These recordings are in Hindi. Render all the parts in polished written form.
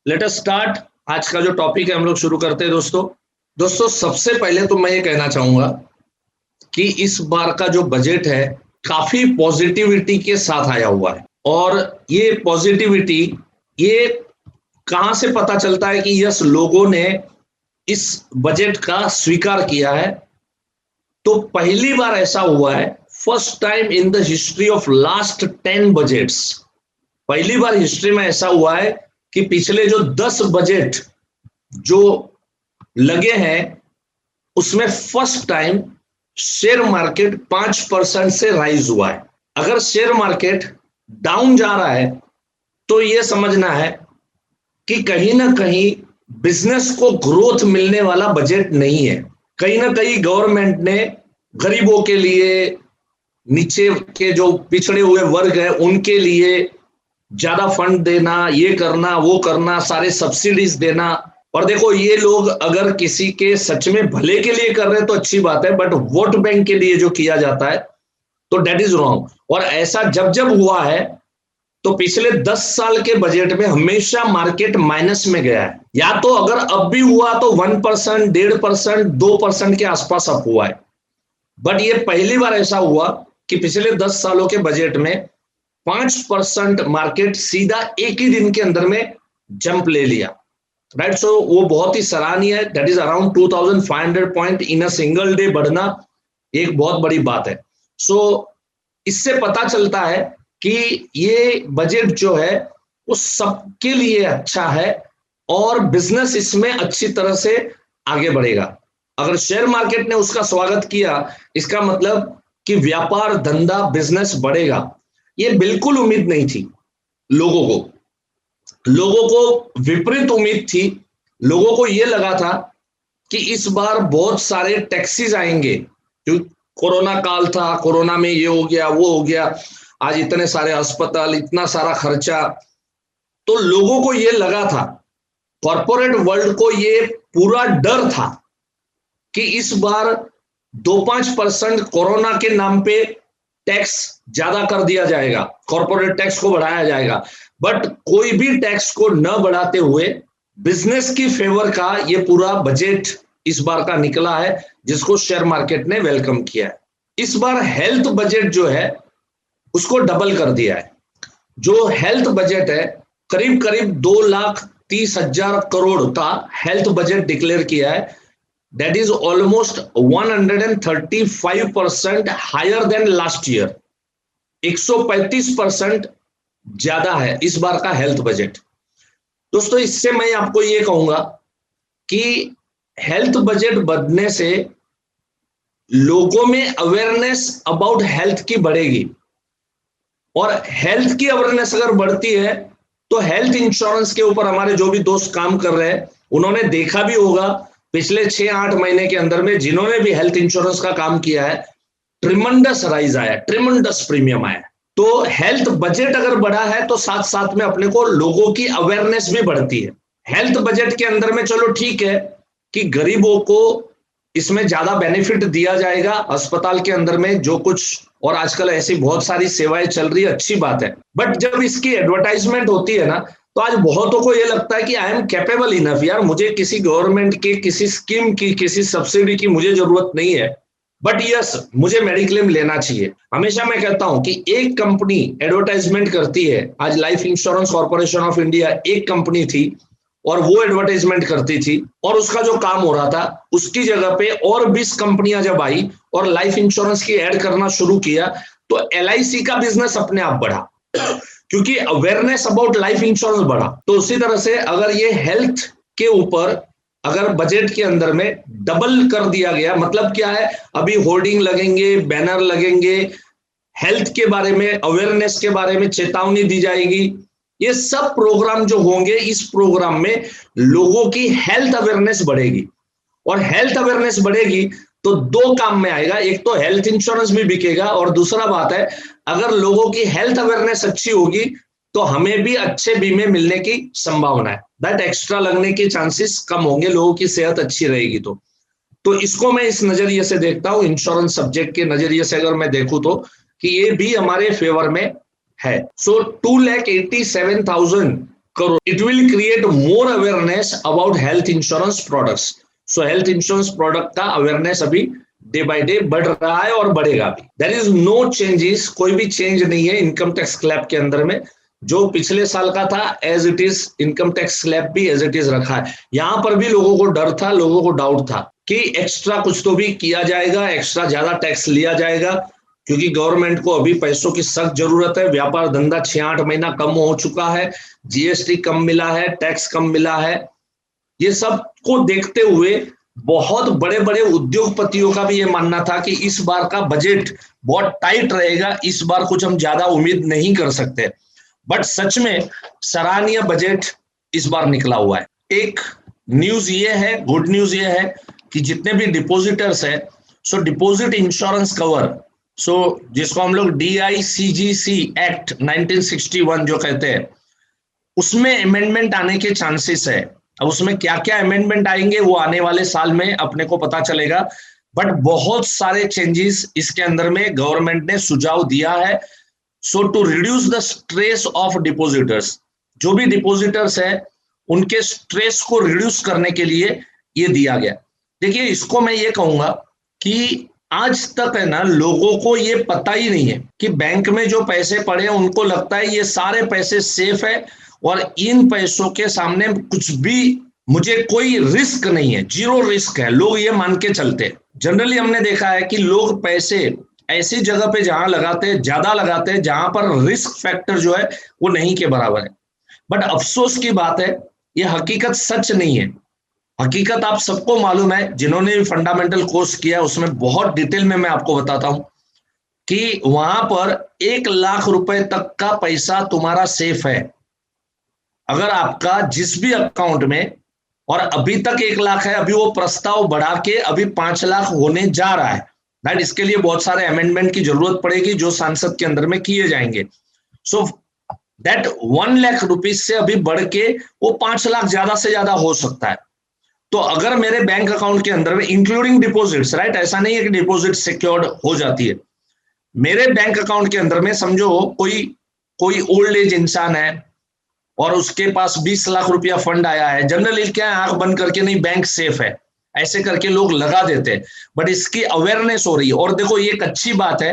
Let us start. आज का जो टॉपिक है हम लोग शुरू करते हैं दोस्तों। दोस्तों सबसे पहले तो मैं ये कहना चाहूंगा कि इस बार का जो बजट है काफी पॉजिटिविटी के साथ आया हुआ है। और ये पॉजिटिविटी ये कहां से पता चलता है कि यस लोगों ने इस बजट का स्वीकार किया है। तो पहली बार ऐसा हुआ है, first time in the history of last 10 budgets, पहली बार हिस्ट्री में ऐसा हुआ है कि पिछले जो 10 बजट जो लगे हैं उसमें फर्स्ट टाइम शेयर मार्केट 5% से राइज हुआ है। अगर शेयर मार्केट डाउन जा रहा है तो यह समझना है कि कहीं ना कहीं बिजनेस को ग्रोथ मिलने वाला बजट नहीं है। कहीं ना कहीं गवर्नमेंट ने गरीबों के लिए, नीचे के जो पिछड़े हुए वर्ग है उनके लिए ज्यादा फंड देना, ये करना वो करना, सारे सब्सिडीज देना। और देखो ये लोग अगर किसी के सच में भले के लिए कर रहे हैं तो अच्छी बात है, बट वोट बैंक के लिए जो किया जाता है तो डेट इज रॉन्ग। और ऐसा जब जब हुआ है तो पिछले 10 साल के बजट में हमेशा मार्केट माइनस में गया है, या तो अगर अब भी हुआ तो 1%, 1.5%, 2% के आसपास अप हुआ है। बट ये पहली बार ऐसा हुआ कि पिछले 10 सालों के बजट में 5% मार्केट सीधा एक ही दिन के अंदर में जंप ले लिया। राइट, सो वो बहुत ही सराहनीय है। That is around 2500 point in a single day बढ़ना एक बहुत बड़ी बात है। सो इससे पता चलता है कि ये बजट जो है वो सबके लिए अच्छा है और बिजनेस इसमें अच्छी तरह से आगे बढ़ेगा। अगर शेयर मार्केट ने उसका स्वागत किया, इसका मतलब कि व्यापार धंधा बिजनेस बढ़ेगा। ये बिल्कुल उम्मीद नहीं थी लोगों को विपरीत उम्मीद थी। लोगों को यह लगा था कि इस बार बहुत सारे टैक्सेस आएंगे, क्योंकि कोरोना काल था, कोरोना में ये हो गया वो हो गया, आज इतने सारे अस्पताल, इतना सारा खर्चा। तो लोगों को यह लगा था, कॉर्पोरेट वर्ल्ड को ये पूरा डर था कि इस बार 2-5% कोरोना के नाम पे टैक्स ज्यादा कर दिया जाएगा, कॉर्पोरेट टैक्स को बढ़ाया जाएगा। बट कोई भी टैक्स को न बढ़ाते हुए बिजनेस की फेवर का ये पूरा बजट इस बार का निकला है, जिसको शेयर मार्केट ने वेलकम किया है। इस बार हेल्थ बजट जो है उसको डबल कर दिया है। जो हेल्थ बजट है करीब करीब 2,30,000 करोड़ का हेल्थ बजट डिक्लेयर किया है। That is almost 135% higher than last year। 135% ज्यादा है इस बार का हेल्थ बजट। दोस्तों इससे मैं आपको ये कहूंगा कि हेल्थ बजट बढ़ने से लोगों में अवेयरनेस अबाउट हेल्थ की बढ़ेगी, और हेल्थ की अवेयरनेस अगर बढ़ती है तो हेल्थ इंश्योरेंस के ऊपर हमारे जो भी दोस्त काम कर रहे हैं उन्होंने देखा भी होगा पिछले 6-8 महीने के अंदर में जिन्होंने भी हेल्थ इंश्योरेंस का काम किया है, ट्रिमेंडस राइज आया, ट्रिमेंडस प्रीमियम आया। तो हेल्थ बजट अगर बढ़ा है तो साथ साथ में अपने को लोगों की अवेयरनेस भी बढ़ती है। हेल्थ बजट के अंदर में चलो ठीक है कि गरीबों को इसमें ज्यादा बेनिफिट दिया जाएगा, अस्पताल के अंदर में जो कुछ, और आजकल ऐसी बहुत सारी सेवाएं चल रही है, अच्छी बात है। बट जब इसकी एडवर्टाइजमेंट होती है ना तो आज बहुतों को यह लगता है कि आई एम कैपेबल इनफ, यार मुझे किसी गवर्नमेंट के किसी स्कीम की, किसी सब्सिडी की मुझे जरूरत नहीं है, बट यस मुझे मेडिक्लेम लेना चाहिए। हमेशा मैं कहता हूं कि एक कंपनी एडवर्टाइजमेंट करती है, आज life insurance corporation of India एक कंपनी थी और वो एडवर्टाइजमेंट करती थी, और उसका जो काम हो रहा था उसकी जगह पे और 20 कंपनियां जब आई और लाइफ इंश्योरेंस की ऐड करना शुरू किया तो LIC का बिजनेस अपने आप बढ़ा क्योंकि अवेयरनेस अबाउट लाइफ इंश्योरेंस बढ़ा। तो उसी तरह से अगर ये हेल्थ के ऊपर अगर बजट के अंदर में डबल कर दिया गया, मतलब क्या है, अभी होर्डिंग लगेंगे, बैनर लगेंगे, हेल्थ के बारे में, अवेयरनेस के बारे में चेतावनी दी जाएगी। ये सब प्रोग्राम जो होंगे, इस प्रोग्राम में लोगों की हेल्थ अवेयरनेस बढ़ेगी, और हेल्थ अवेयरनेस बढ़ेगी तो दो काम में आएगा, एक तो हेल्थ इंश्योरेंस भी बिकेगा, और दूसरा बात है अगर लोगों की हेल्थ अवेयरनेस अच्छी होगी तो हमें भी अच्छे बीमे मिलने की संभावना है, दैट एक्स्ट्रा लगने के चांसेस कम होंगे, लोगों की सेहत अच्छी रहेगी। तो इसको मैं इस नजरिए से देखता हूं, इंश्योरेंस सब्जेक्ट के नजरिए से अगर मैं देखूं तो कि ये भी हमारे फेवर में है। सो 2,87,000 करो, it will create more awareness about health insurance products. So health insurance product का अवेयरनेस अभी डे बाय डे बढ़ रहा है और बढ़ेगा भी। देयर इज नो चेंजेस, कोई भी चेंज नहीं है इनकम टैक्स स्लैब के अंदर में। जो पिछले साल का था as it is, income tax slab भी एज इट इज रखा है। यहां पर भी लोगों को डर था, लोगों को डाउट था कि एक्स्ट्रा कुछ तो भी किया जाएगा, एक्स्ट्रा ज्यादा टैक्स लिया जाएगा, क्योंकि गवर्नमेंट को अभी पैसों की सख्त जरूरत है। व्यापार धंधा 6-8 महीना कम हो चुका है, जीएसटी कम मिला है, टैक्स कम मिला है। ये सब को देखते हुए बहुत बड़े बड़े उद्योगपतियों का भी ये मानना था कि इस बार का बजट बहुत टाइट रहेगा, इस बार कुछ हम ज्यादा उम्मीद नहीं कर सकते। बट सच में सराहनीय बजट इस बार निकला हुआ है। एक न्यूज ये है, गुड न्यूज ये है कि जितने भी डिपोजिटर्स है, सो डिपॉजिट इंश्योरेंस कवर, सो जिसको हम लोग DICGC एक्ट 1961 जो कहते हैं, उसमें अमेंडमेंट आने के चांसेस है। अब उसमें क्या क्या अमेंडमेंट आएंगे वो आने वाले साल में अपने को पता चलेगा। बट बहुत सारे चेंजेस इसके अंदर में गवर्नमेंट ने सुझाव दिया है। So to reduce the stress of depositors, जो भी डिपोजिटर्स है उनके स्ट्रेस को रिड्यूस करने के लिए ये दिया गया। देखिए, इसको मैं ये कहूंगा कि आज तक है ना, लोगों को ये पता ही नहीं है कि बैंक में जो पैसे पड़े हैं उनको लगता है ये सारे पैसे सेफ है और इन पैसों के सामने कुछ भी, मुझे कोई रिस्क नहीं है, जीरो रिस्क है, लोग ये मान के चलते हैं। जनरली हमने देखा है कि लोग पैसे ऐसी जगह पे जहां लगाते हैं, ज्यादा लगाते हैं जहां पर रिस्क फैक्टर जो है वो नहीं के बराबर है। बट अफसोस की बात है, ये हकीकत सच नहीं है। हकीकत आप सबको मालूम है, जिन्होंने भी फंडामेंटल कोर्स किया है उसमें बहुत डिटेल में मैं आपको बताता हूं कि वहां पर 1 लाख रुपए तक का पैसा तुम्हारा सेफ है। अगर आपका जिस भी अकाउंट में, और अभी तक 1 लाख है, अभी वो प्रस्ताव बढ़ा के अभी 5 लाख होने जा रहा है, राइट। इसके लिए बहुत सारे अमेंडमेंट की जरूरत पड़ेगी जो सांसद के अंदर में किए जाएंगे। सो दैट 1 लाख रुपीज से अभी बढ़ के वो 5 लाख ज्यादा से ज्यादा हो सकता है। तो अगर मेरे बैंक अकाउंट के अंदर में इंक्लूडिंग डिपॉजिट्स, राइट, ऐसा नहीं है कि डिपॉजिट सिक्योर्ड हो जाती है, मेरे बैंक अकाउंट के अंदर में समझो कोई ओल्ड एज इंसान है और उसके पास 20 लाख रुपया फंड आया है। जनरली क्या है, आंख बंद करके नहीं, बैंक सेफ है ऐसे करके लोग लगा देते हैं। बट इसकी अवेयरनेस हो रही है। और देखो, ये एक अच्छी बात है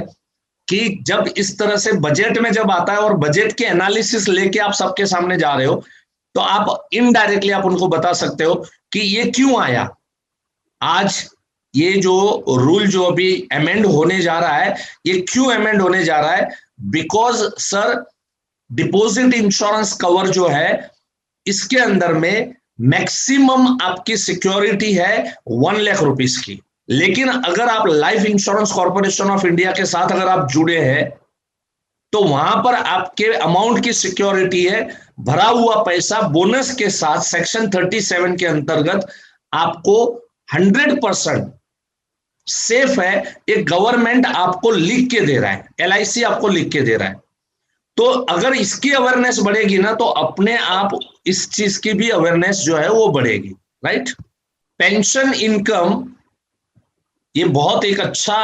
कि जब इस तरह से बजट में जब आता है और बजट के एनालिसिस लेके आप सबके सामने जा रहे हो, तो आप इनडायरेक्टली आप उनको बता सकते हो कि ये क्यों आया। आज ये जो रूल जो अभी अमेंड होने जा रहा है, ये क्यों अमेंड होने जा रहा है? Because sir, deposit insurance cover जो है, इसके अंदर में मैक्सिमम आपकी सिक्योरिटी है 1 लाख रुपीस की। लेकिन अगर आप life insurance corporation of India के साथ अगर आप जुड़े हैं, तो वहां पर आपके अमाउंट की सिक्योरिटी है भरा हुआ पैसा बोनस के साथ। सेक्शन 37 के अंतर्गत आपको 100% सेफ है। एक गवर्नमेंट आपको लिख के दे रहा है, LIC आपको लिख के दे रहा है। तो अगर इसकी अवेयरनेस बढ़ेगी ना, तो अपने आप इस चीज की भी अवेयरनेस जो है वो बढ़ेगी, राइट। पेंशन इनकम, ये बहुत एक अच्छा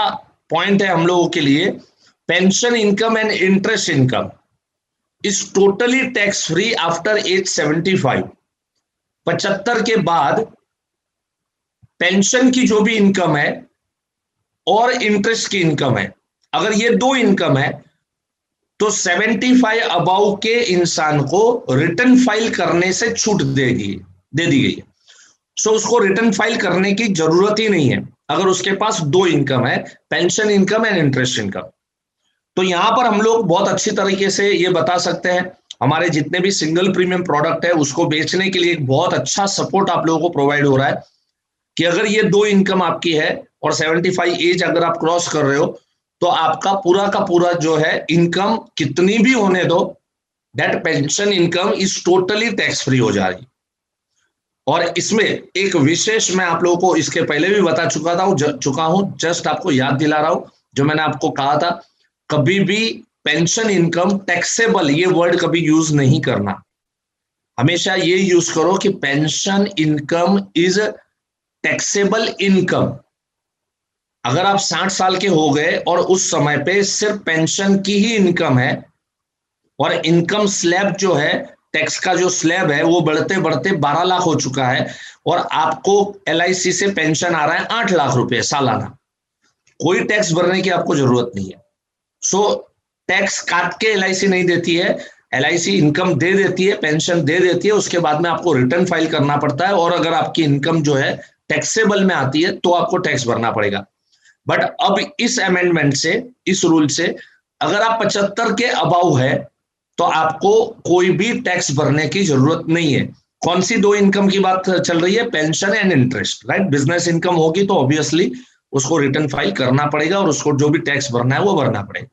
पॉइंट है हम लोगों के लिए। Pension income and interest income is totally tax free after age 75। 75 के बाद पेंशन की जो भी इनकम है और इंटरेस्ट की इनकम है, अगर ये दो इनकम है, तो 75 अबाउ के इंसान को रिटर्न फाइल करने से छूट दे दी गई है। सो उसको रिटर्न फाइल करने की जरूरत ही नहीं है अगर उसके पास दो इनकम है, pension income and interest income. तो यहां पर हम लोग बहुत अच्छी तरीके से ये बता सकते हैं, हमारे जितने भी सिंगल प्रीमियम प्रोडक्ट है उसको बेचने के लिए एक बहुत अच्छा सपोर्ट आप लोगों को प्रोवाइड हो रहा है कि अगर ये दो इनकम आपकी है और 75 एज अगर आप क्रॉस कर रहे हो, तो आपका पूरा का पूरा जो है इनकम कितनी भी होने दो, that pension income is totally tax free हो जाएगी। और इसमें एक विशेष मैं आप लोगों को इसके पहले भी बता चुका हूं, जस्ट आपको याद दिला रहा हूं, जो मैंने आपको कहा था, कभी भी पेंशन इनकम टैक्सेबल ये वर्ड कभी यूज नहीं करना। हमेशा ये यूज करो कि pension income is taxable income. अगर आप 60 साल के हो गए और उस समय पे सिर्फ पेंशन की ही इनकम है और इनकम स्लैब जो है टैक्स का जो स्लैब है वो बढ़ते बढ़ते 12 लाख हो चुका है और आपको LIC से पेंशन आ रहा है 8 लाख रुपए सालाना, कोई टैक्स भरने की आपको जरूरत नहीं है। सो टैक्स काट के LIC नहीं देती है, LIC इनकम दे देती है, पेंशन दे देती है, उसके बाद में आपको रिटर्न फाइल करना पड़ता है और अगर आपकी इनकम जो है टैक्सेबल में आती है तो आपको टैक्स भरना पड़ेगा। बट अब इस अमेंडमेंट से, इस रूल से, अगर आप 75 के अबाव है तो आपको कोई भी टैक्स भरने की जरूरत नहीं है। कौन सी दो इनकम की बात चल रही है? Pension and interest, right. Business income होगी तो ऑब्वियसली उसको रिटर्न फाइल करना पड़ेगा और उसको जो भी टैक्स भरना है वो भरना पड़ेगा।